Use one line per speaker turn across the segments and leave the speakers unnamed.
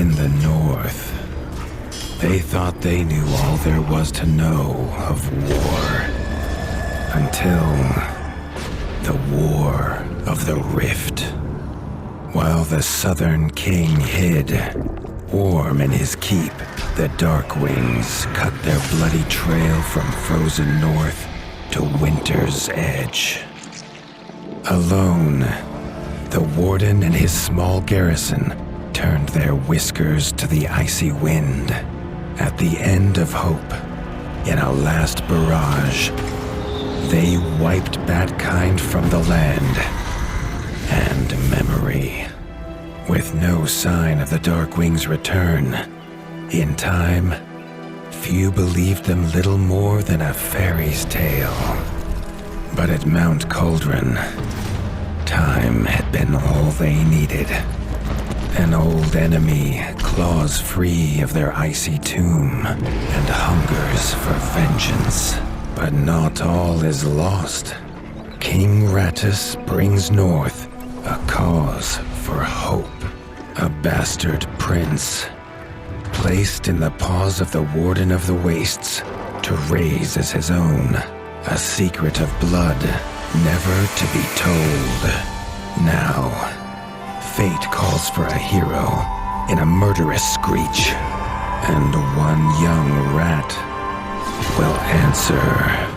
In the north, they thought they knew all there was to know of war. Until the War of the Rift. While the Southern King hid, warm in his keep, the Darkwings cut their bloody trail from frozen north to winter's edge. Alone, the Warden and his small garrison turned their whiskers to the icy wind. At the end of hope, in a last barrage, they wiped Batkind from the land and memory. With no sign of the Darkwings' return, in time, few believed them little more than a fairy's tale. But at Mount Cauldron, time had been all they needed. An old enemy claws free of their icy tomb and hungers for vengeance. But not all is lost. King Rattus brings north a cause for hope. A bastard prince, placed in the paws of the Warden of the Wastes to raise as his own. A secret of blood never to be told. Now, fate calls for a hero in a murderous screech, and one young rat will answer.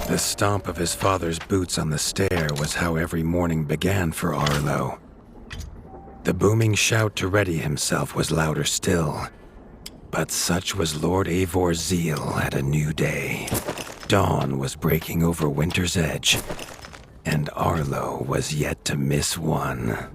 The stomp of his father's boots on the stair was how every morning began for Arlo. The booming shout to ready himself was louder still. But such was Lord Eivor's zeal at a new day. Dawn was breaking over winter's edge, and Arlo was yet to miss one.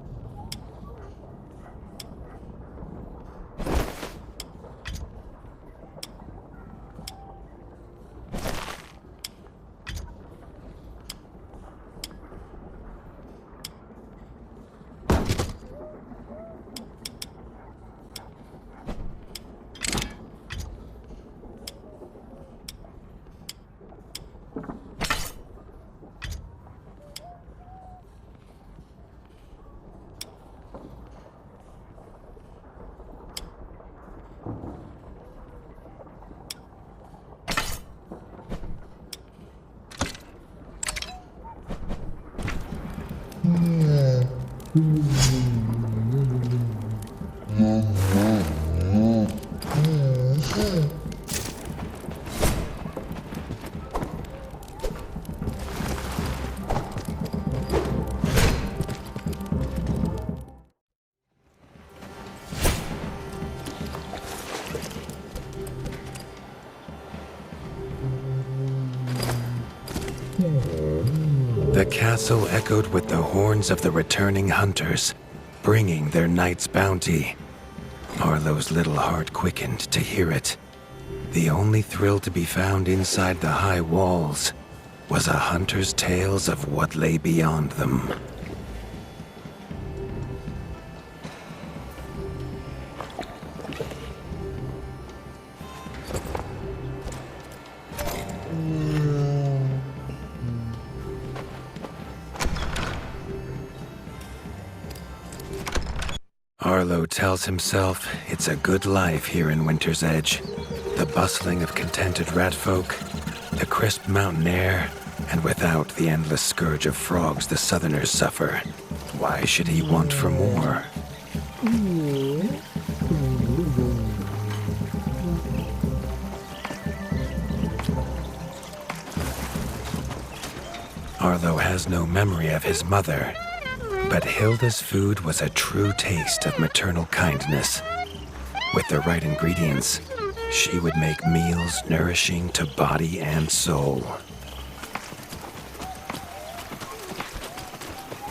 The castle echoed with the horns of the returning hunters, bringing their night's bounty. Arlo's little heart quickened to hear it. The only thrill to be found inside the high walls was a hunter's tales of what lay beyond them. Arlo tells himself it's a good life here in Winter's Edge. The bustling of contented ratfolk, the crisp mountain air, and without the endless scourge of frogs the southerners suffer. Why should he want for more? Arlo has no memory of his mother, but Hilda's food was a true taste of maternal kindness. With the right ingredients, She would make meals nourishing to body and soul.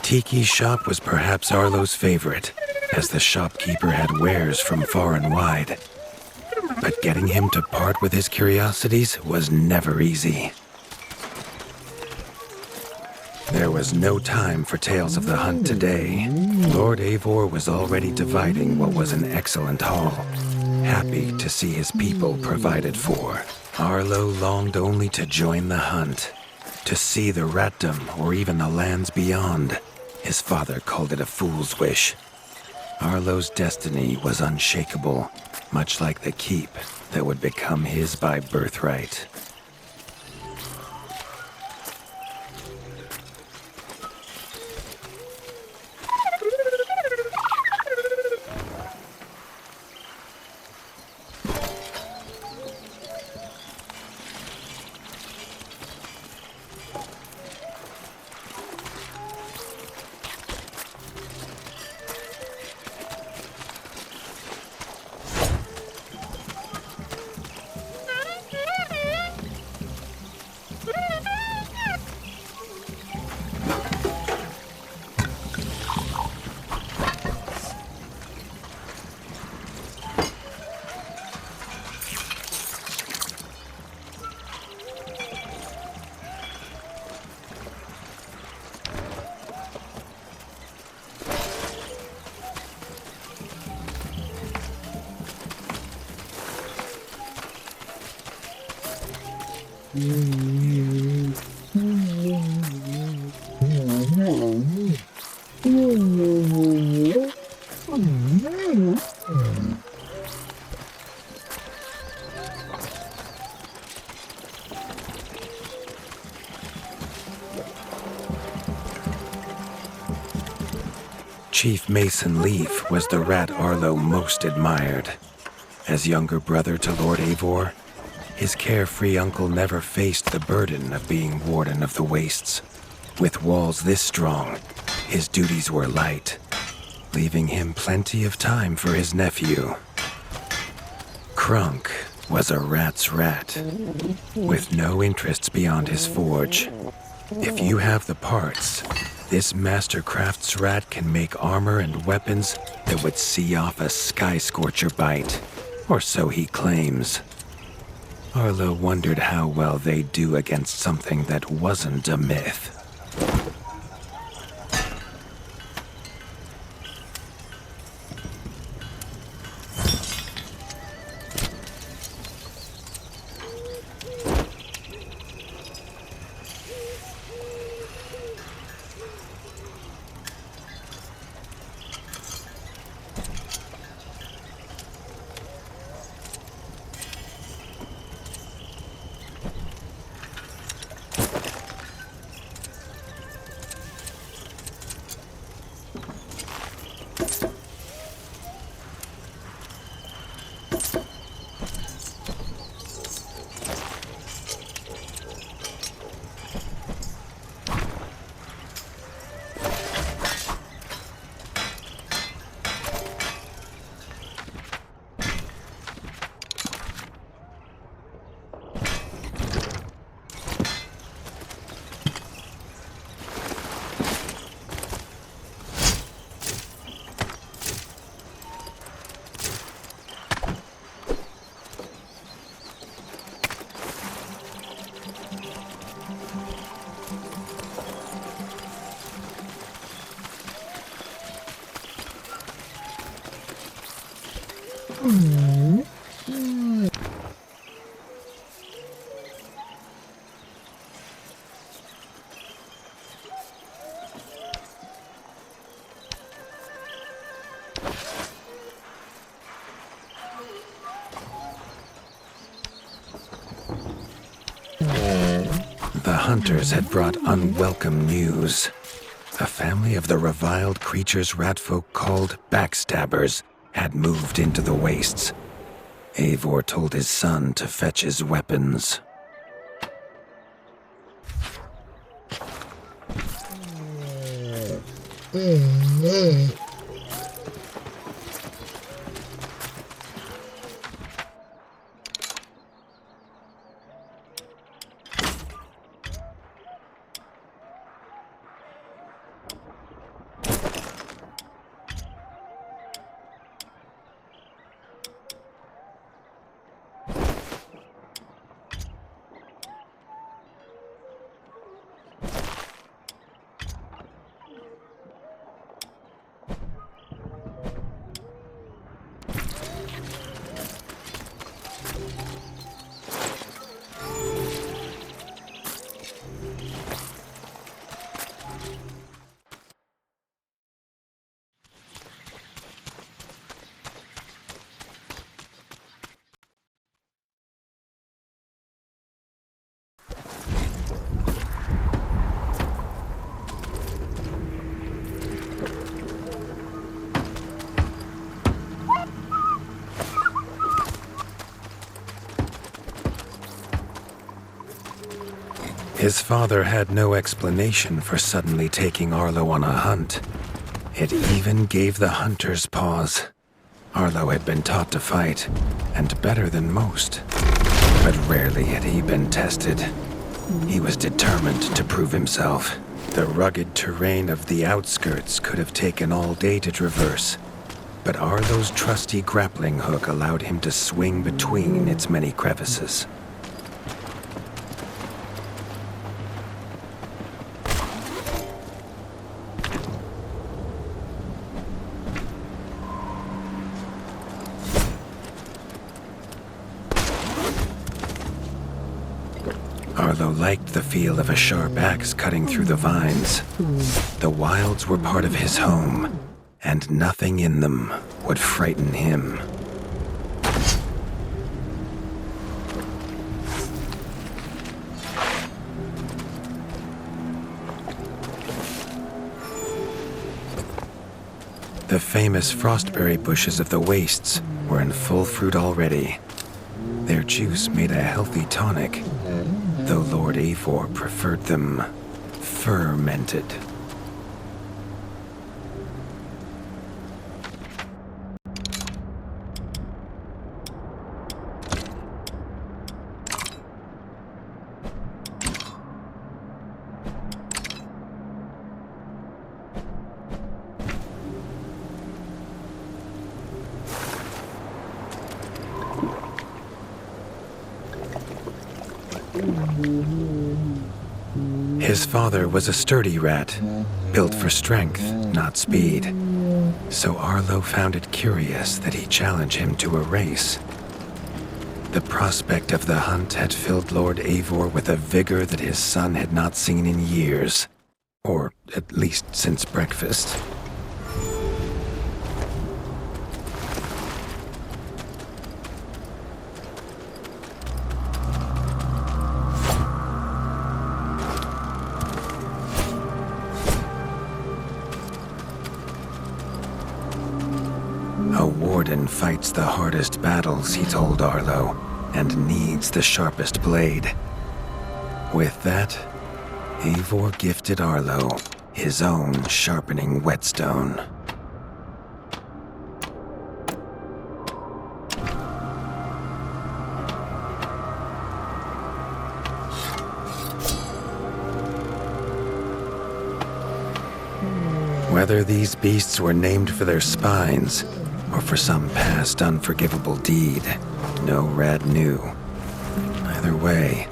Tiki's shop was perhaps Arlo's favorite, as the shopkeeper had wares from far and wide. But getting him to part with his curiosities was never easy. There was no time for tales of the hunt today. Lord Eivor was already dividing what was an excellent haul, happy to see his people provided for. Arlo longed only to join the hunt, to see the Ratdom or even the lands beyond. His father called it a fool's wish. Arlo's destiny was unshakable, much like the keep that would become his by birthright. Chief Mason Leaf was the rat Arlo most admired. As younger brother to Lord Eivor, his carefree uncle never faced the burden of being Warden of the Wastes. With walls this strong, his duties were light, leaving him plenty of time for his nephew. Krunk was a rat's rat, with no interests beyond his forge. If you have the parts, this Mastercraft's rat can make armor and weapons that would see off a sky scorcher bite, or so he claims. Arlo wondered how well they'd do against something that wasn't a myth. The hunters had brought unwelcome news. A family of the reviled creatures ratfolk called backstabbers had moved into the wastes. Eivor told his son to fetch his weapons. His father had no explanation for suddenly taking Arlo on a hunt. It even gave the hunters pause. Arlo had been taught to fight, and better than most. But rarely had he been tested. He was determined to prove himself. The rugged terrain of the outskirts could have taken all day to traverse, but Arlo's trusty grappling hook allowed him to swing between its many crevices. Arlo liked the feel of a sharp axe cutting through the vines. The wilds were part of his home, and nothing in them would frighten him. The famous frostberry bushes of the wastes were in full fruit already. Their juice made a healthy tonic, though Lord Eivor preferred them fermented. His father was a sturdy rat, built for strength, not speed. So Arlo found it curious that he challenge him to a race. The prospect of the hunt had filled Lord Eivor with a vigor that his son had not seen in years, or at least since breakfast. A warden fights the hardest battles, he told Arlo, and needs the sharpest blade. With that, Eivor gifted Arlo his own sharpening whetstone. Whether these beasts were named for their spines, or for some past unforgivable deed, no rat knew. Either way,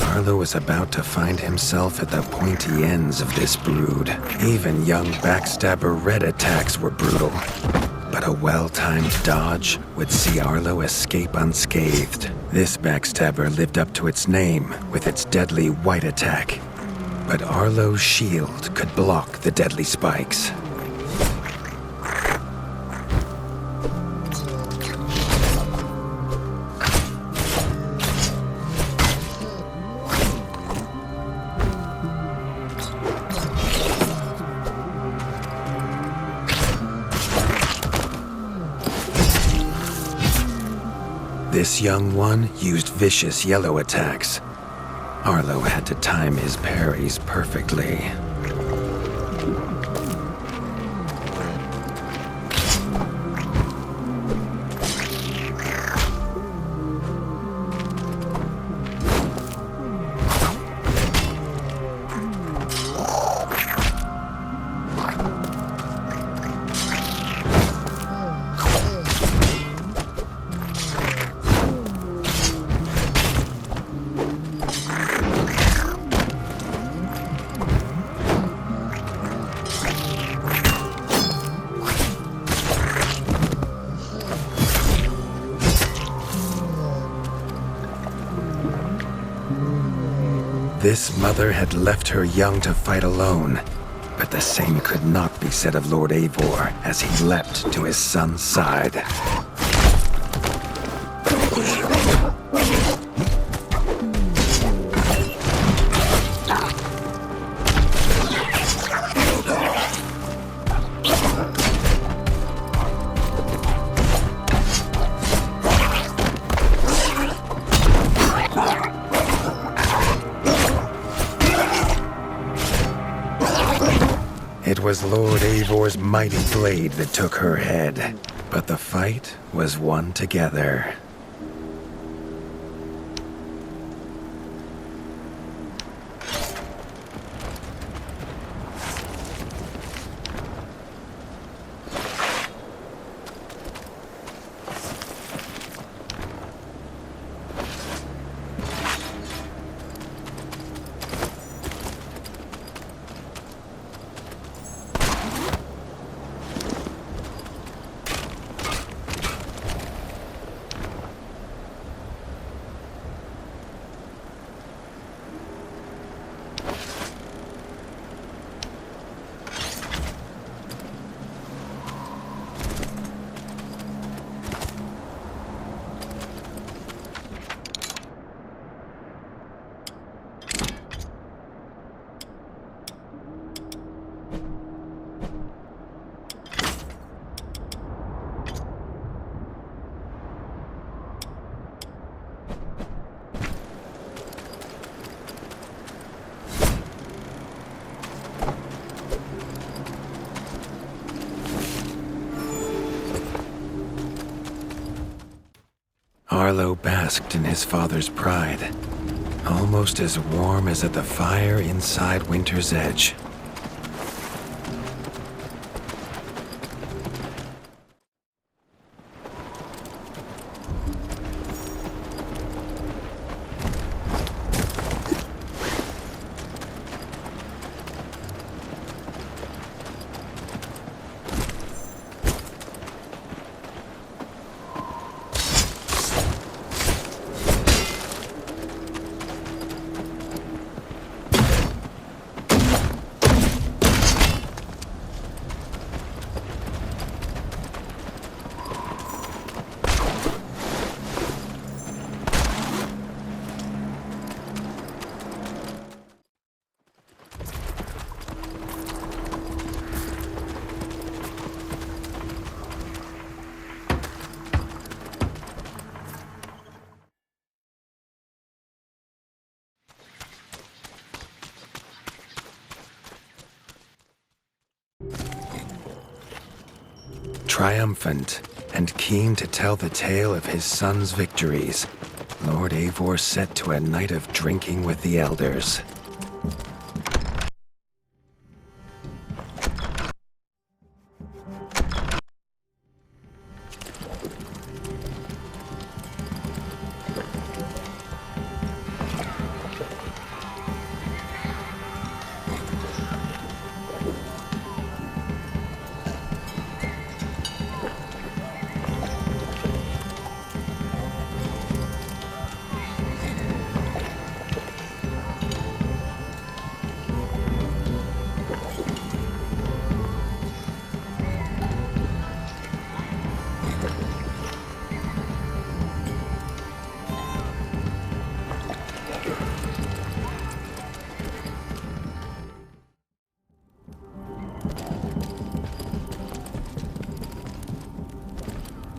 Arlo was about to find himself at the pointy ends of this brood. Even young backstabber Red attacks were brutal, but a well-timed dodge would see Arlo escape unscathed. This backstabber lived up to its name with its deadly white attack, but Arlo's shield could block the deadly spikes. This young one used vicious yellow attacks. Arlo had to time his parries perfectly. This mother had left her young to fight alone, but the same could not be said of Lord Eivor as he leapt to his son's side. Eivor's mighty blade that took her head. But the fight was won together. Arlo basked in his father's pride, almost as warm as at the fire inside Winter's Edge. Triumphant and keen to tell the tale of his son's victories, Lord Eivor set to a night of drinking with the elders.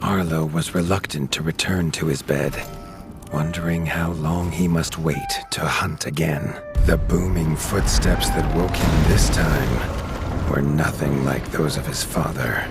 Arlo was reluctant to return to his bed, wondering how long he must wait to hunt again. The booming footsteps that woke him this time were nothing like those of his father.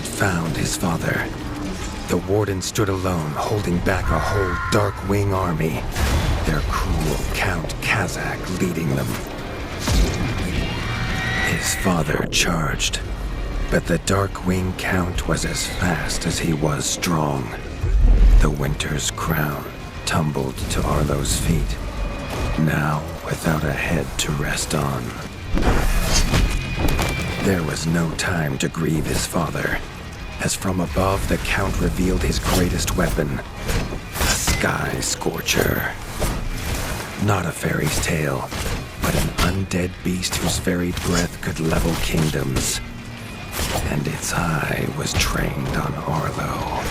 had found his father. The warden stood alone, holding back a whole Dark Wing army, their cruel Count Kazak leading them. His father charged, but the Dark Wing Count was as fast as he was strong. The Winter's crown tumbled to Arlo's feet, now without a head to rest on. There was no time to grieve his father, as from above the Count revealed his greatest weapon, a Sky Scorcher. Not a fairy's tale, but an undead beast whose very breath could level kingdoms. And its eye was trained on Arlo.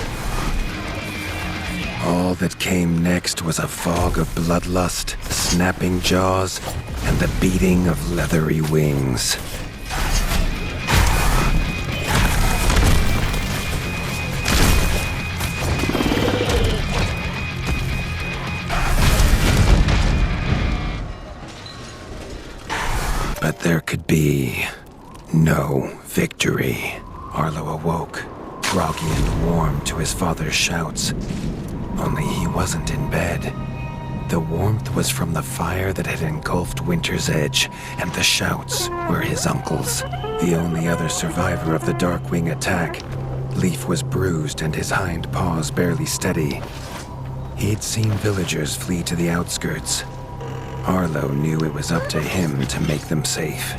All that came next was a fog of bloodlust, snapping jaws, and the beating of leathery wings. But there could be no victory. Arlo awoke, groggy and warm to his father's shouts. Only he wasn't in bed. The warmth was from the fire that had engulfed Winter's Edge, and the shouts were his uncle's. The only other survivor of the Darkwing attack, Leaf was bruised and his hind paws barely steady. He'd seen villagers flee to the outskirts. Arlo knew it was up to him to make them safe.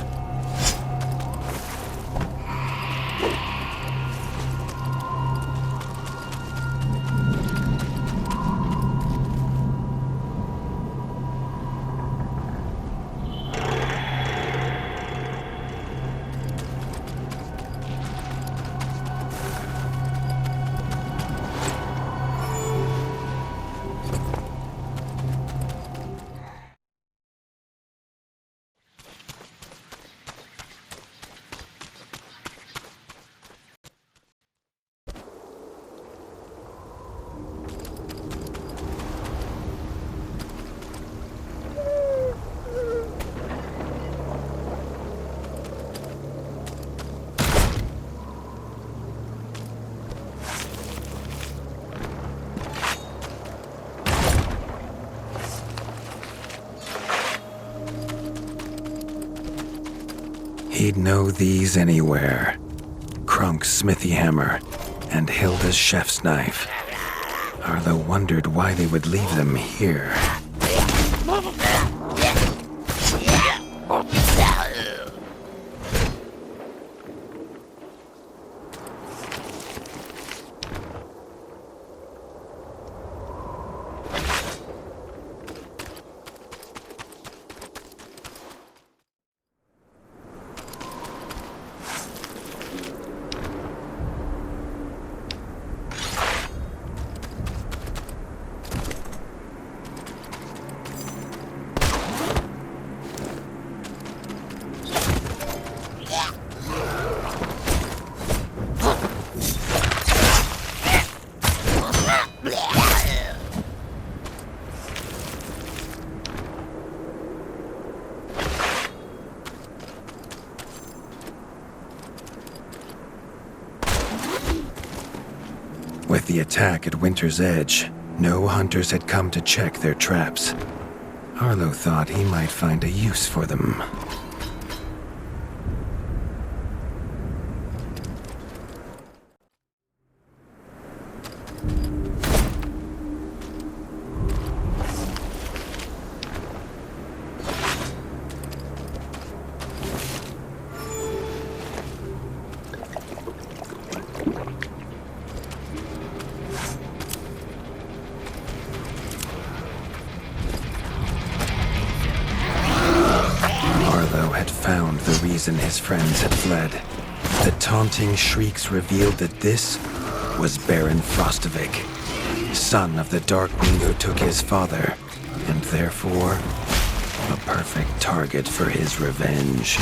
He'd know these anywhere. Krunk's smithy hammer and Hilda's chef's knife. Arlo wondered why they would leave them here. With the attack at Winter's Edge, no hunters had come to check their traps. Arlo thought he might find a use for them. Found the reason his friends had fled. The taunting shrieks revealed that this was Baron Frostovik, son of the Darkwing who took his father, and therefore a perfect target for his revenge.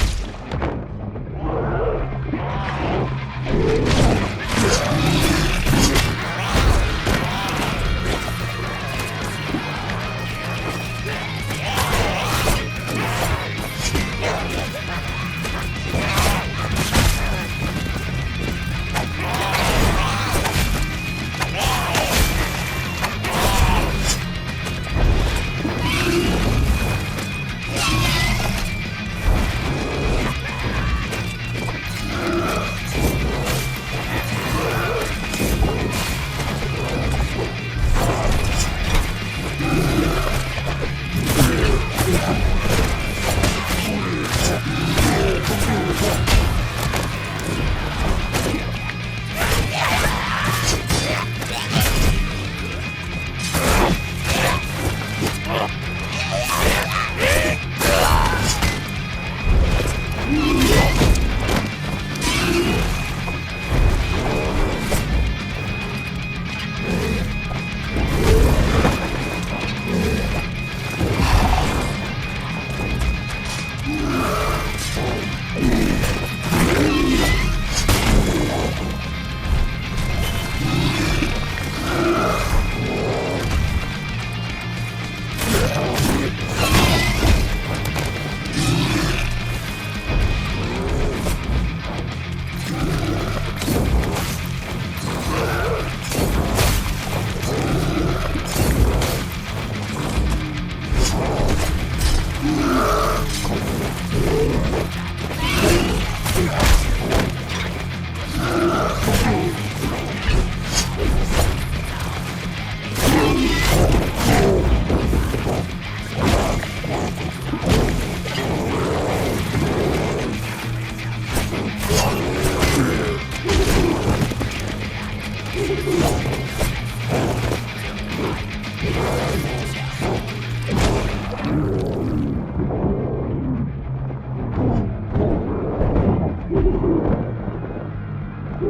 His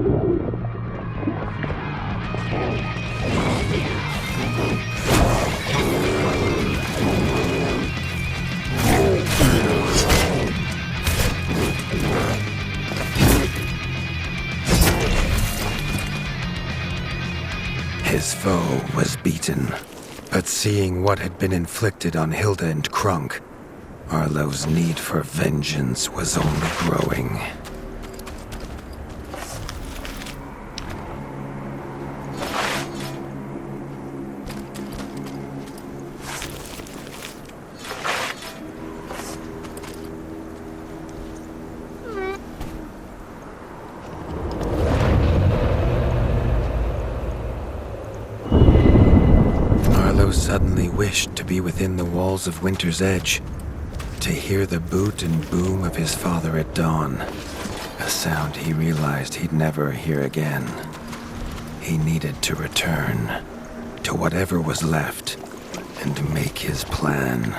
foe was beaten, but seeing what had been inflicted on Hilda and Krunk, Arlo's need for vengeance was only growing. Arlo suddenly wished to be within the walls of Winter's Edge, to hear the boot and boom of his father at dawn, a sound he realized he'd never hear again. He needed to return to whatever was left and make his plan.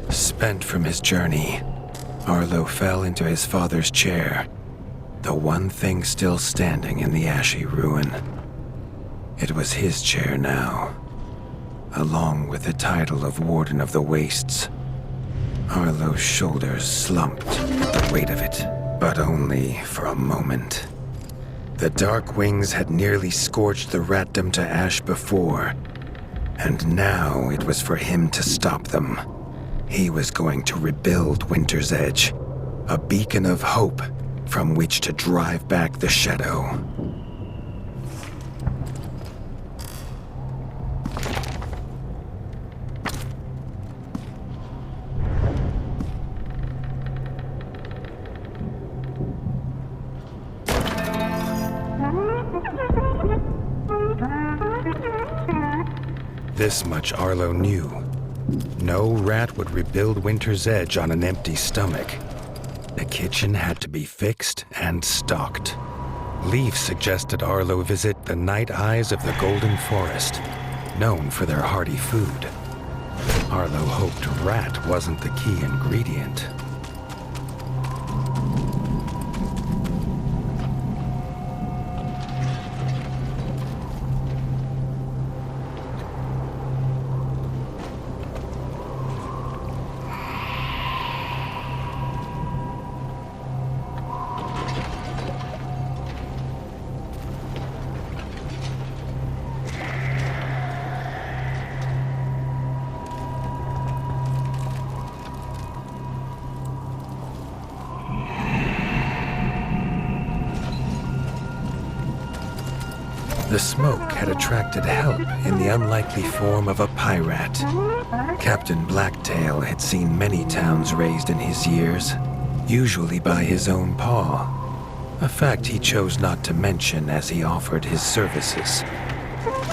Spent from his journey, Arlo fell into his father's chair, the one thing still standing in the ashy ruin. It was his chair now, along with the title of Warden of the Wastes. Arlo's shoulders slumped at the weight of it, but only for a moment. The Dark Wings had nearly scorched the ratdom to ash before, and now it was for him to stop them. He was going to rebuild Winter's Edge, a beacon of hope from which to drive back the shadow. This much Arlo knew. No rat would rebuild Winter's Edge on an empty stomach. The kitchen had to be fixed and stocked. Leaf suggested Arlo visit the Night Eyes of the Golden Forest, known for their hearty food. Arlo hoped rat wasn't the key ingredient. The smoke had attracted help in the unlikely form of a pirate. Captain Blacktail had seen many towns razed in his years, usually by his own paw, a fact he chose not to mention as he offered his services.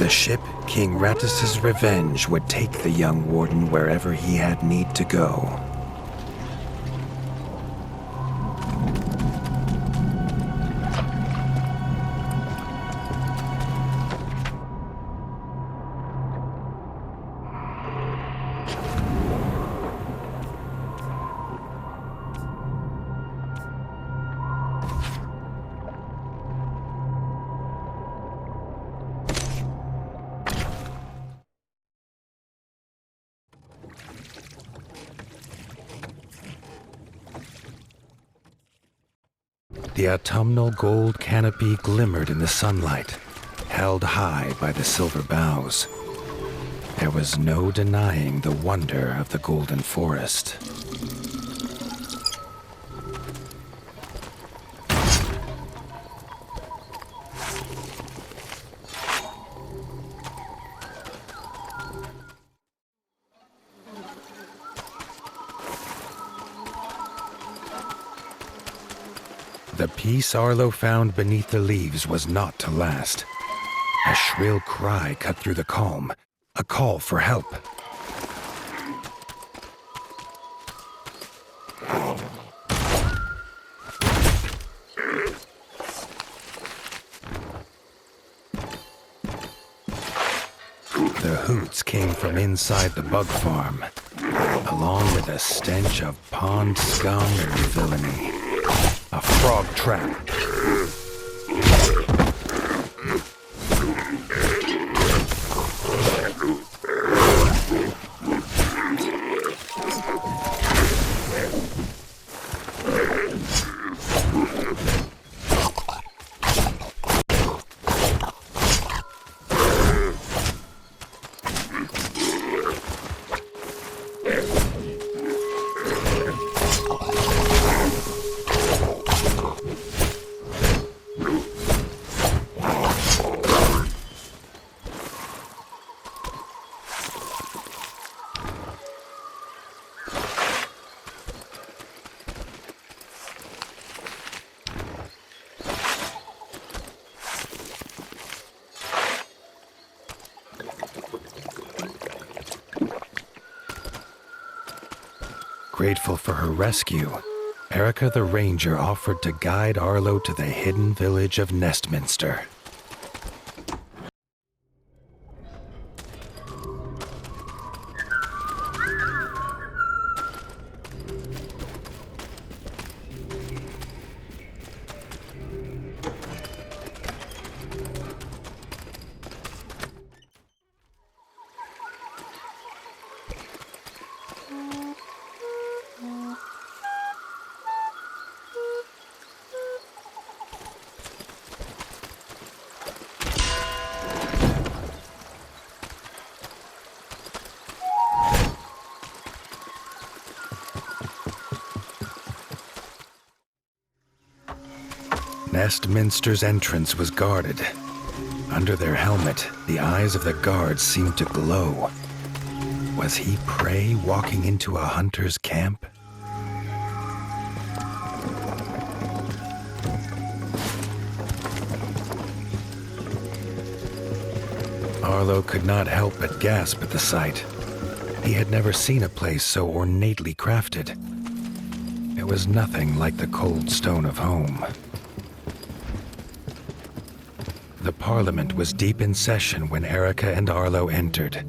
The ship, King Rattus's Revenge, would take the young warden wherever he had need to go. The autumnal gold canopy glimmered in the sunlight, held high by the silver boughs. There was no denying the wonder of the Golden Forest. The peace Arlo found beneath the leaves was not to last. A shrill cry cut through the calm, a call for help. The hoots came from inside the bug farm, along with a stench of pond scum and villainy. A frog trap. Grateful for her rescue, Erica the Ranger offered to guide Arlo to the hidden village of Nestminster. Nestminster's entrance was guarded. Under their helmet, the eyes of the guards seemed to glow. Was he prey walking into a hunter's camp? Arlo could not help but gasp at the sight. He had never seen a place so ornately crafted. It was nothing like the cold stone of home. The Parliament was deep in session when Erica and Arlo entered.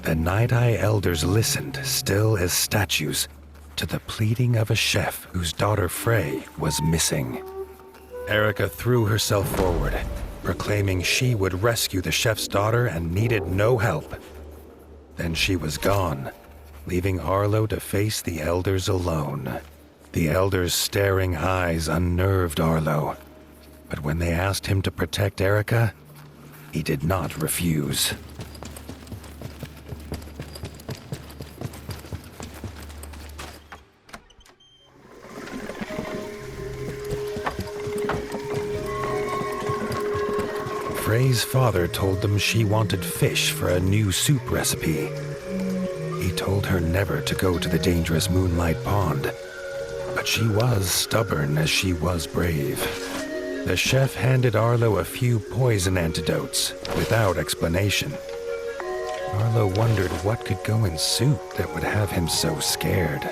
The Night Eye elders listened, still as statues, to the pleading of a chef whose daughter Frey was missing. Erica threw herself forward, proclaiming she would rescue the chef's daughter and needed no help. Then she was gone, leaving Arlo to face the elders alone. The elders' staring eyes unnerved Arlo, but when they asked him to protect Erica, he did not refuse. Frey's father told them she wanted fish for a new soup recipe. He told her never to go to the dangerous Moonlight Pond, but she was stubborn as she was brave. The chef handed Arlo a few poison antidotes without explanation. Arlo wondered what could go in soup that would have him so scared.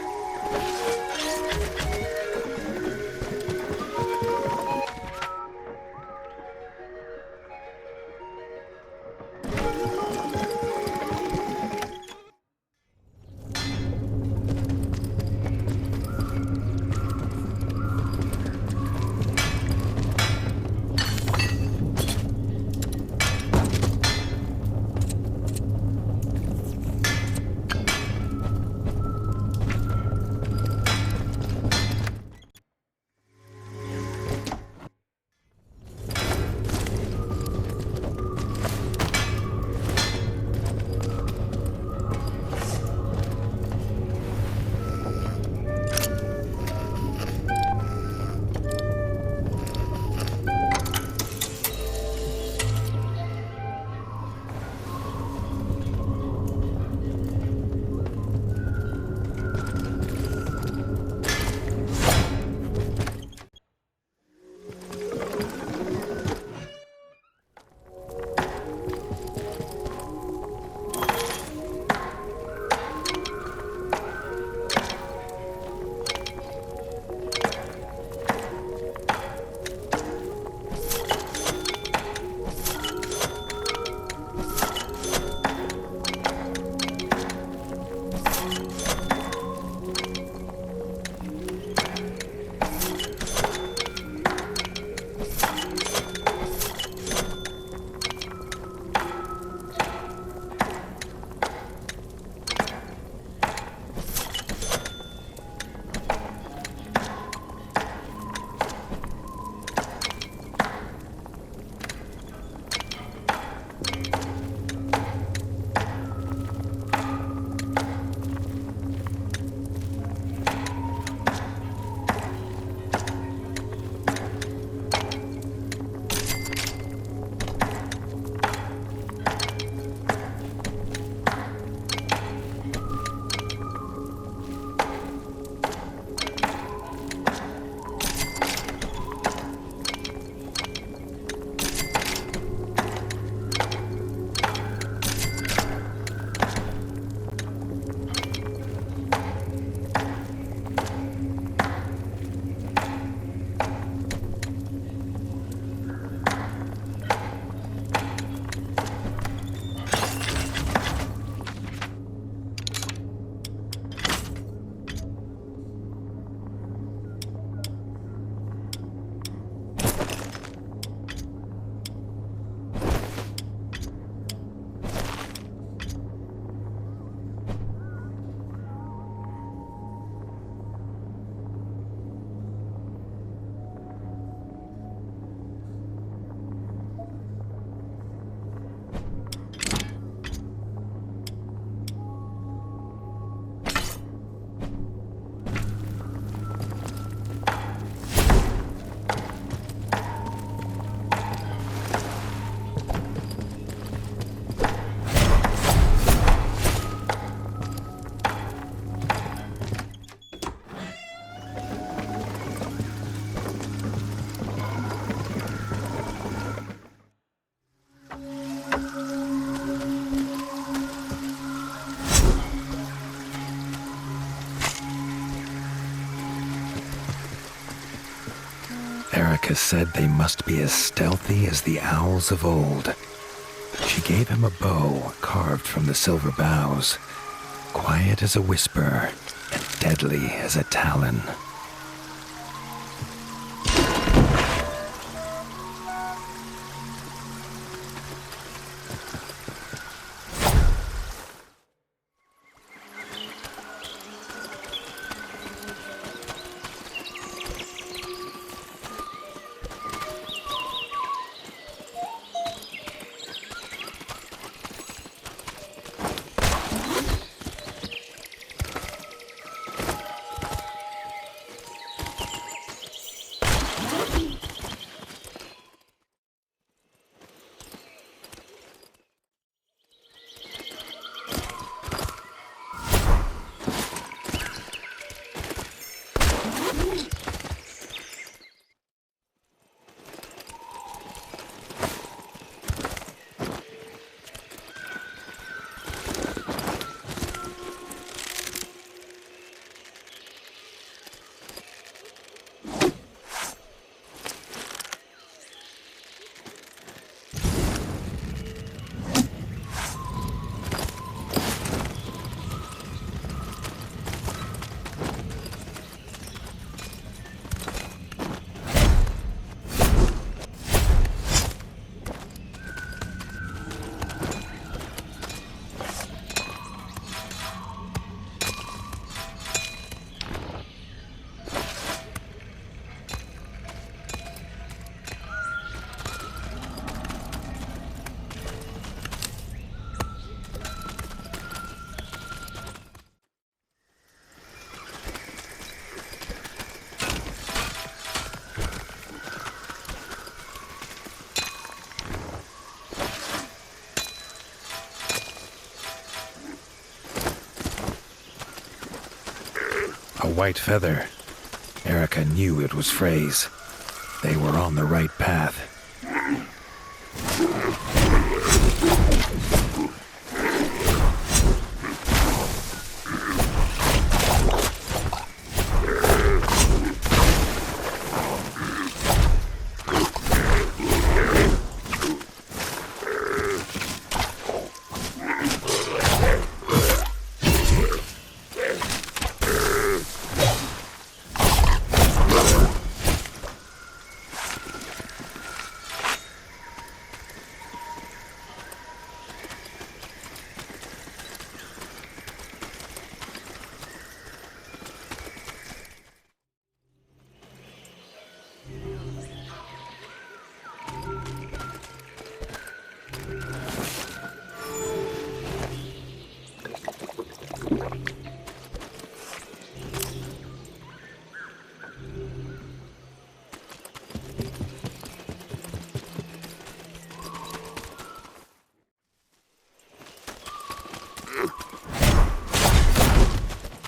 Erica said they must be as stealthy as the owls of old. She gave him a bow carved from the silver boughs, quiet as a whisper and deadly as a talon. A white feather. Erica knew it was Frey's. They were on the right path.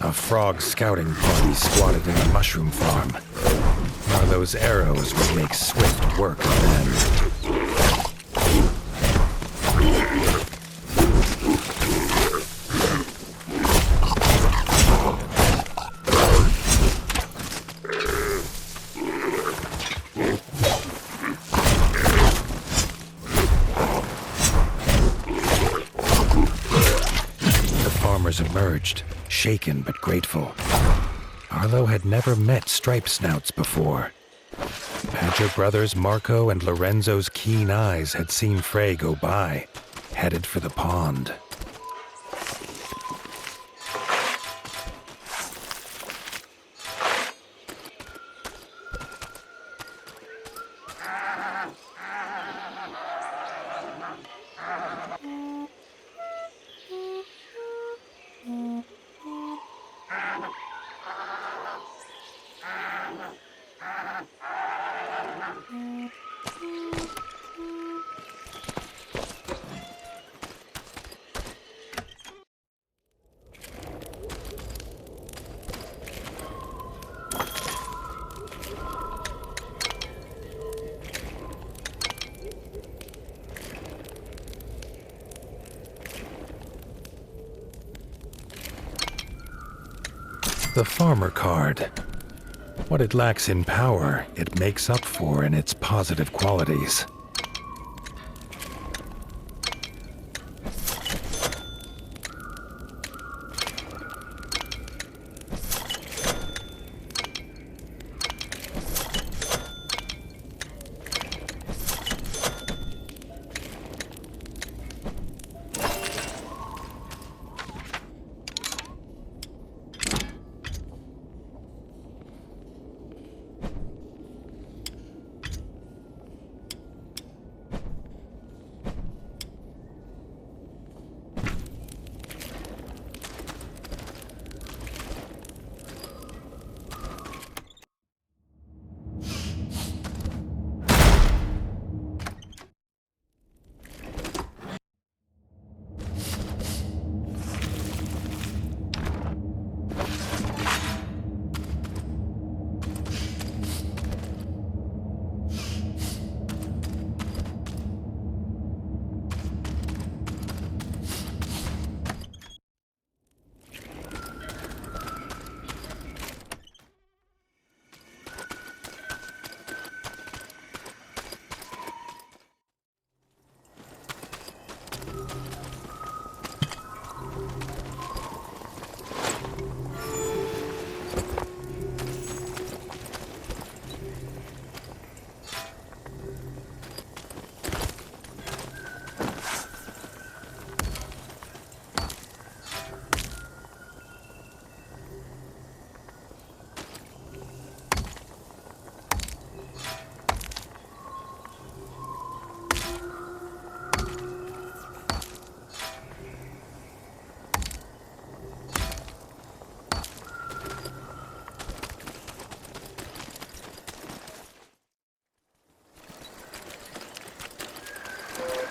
A frog scouting party squatted in a mushroom farm. Marlowe's arrows would make swift work of them. The farmers emerged, shaken but grateful. Arlo had never met stripe snouts before. Badger brothers Marco and Lorenzo's keen eyes had seen Frey go by, headed for the pond. The farmer card. What it lacks in power, it makes up for in its positive qualities.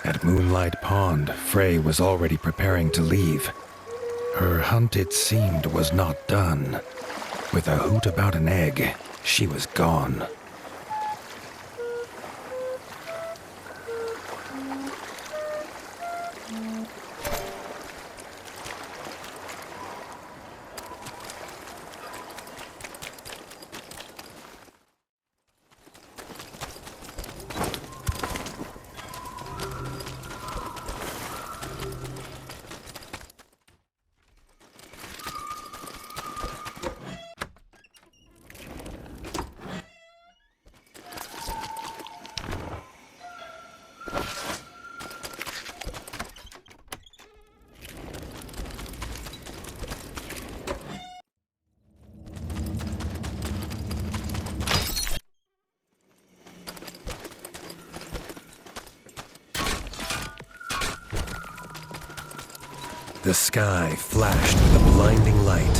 At Moonlight Pond, Frey was already preparing to leave. Her hunt, it seemed, was not done. With a hoot about an egg, she was gone. The sky flashed with a blinding light.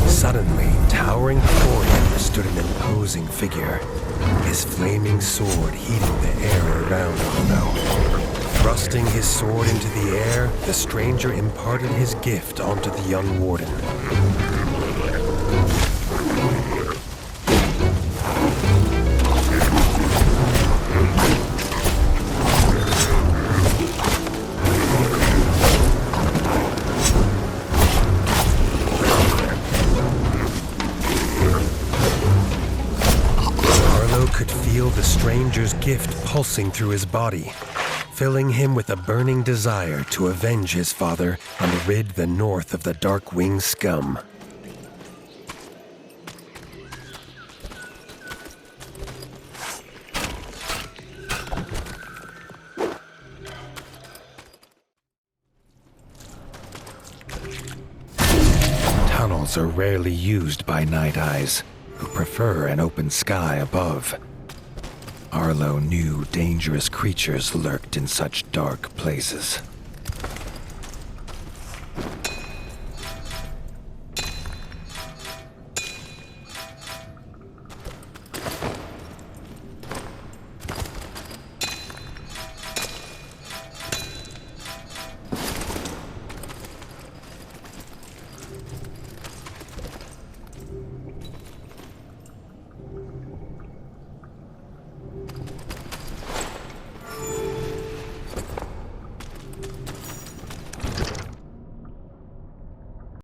Suddenly, towering before him stood an imposing figure, his flaming sword heating the air around Arno. Thrusting his sword into the air, the stranger imparted his gift onto the young warden. The stranger's gift pulsing through his body, filling him with a burning desire to avenge his father and rid the north of the Darkwing scum. Tunnels are rarely used by Night Eyes, who prefer an open sky above. Arlo knew dangerous creatures lurked in such dark places.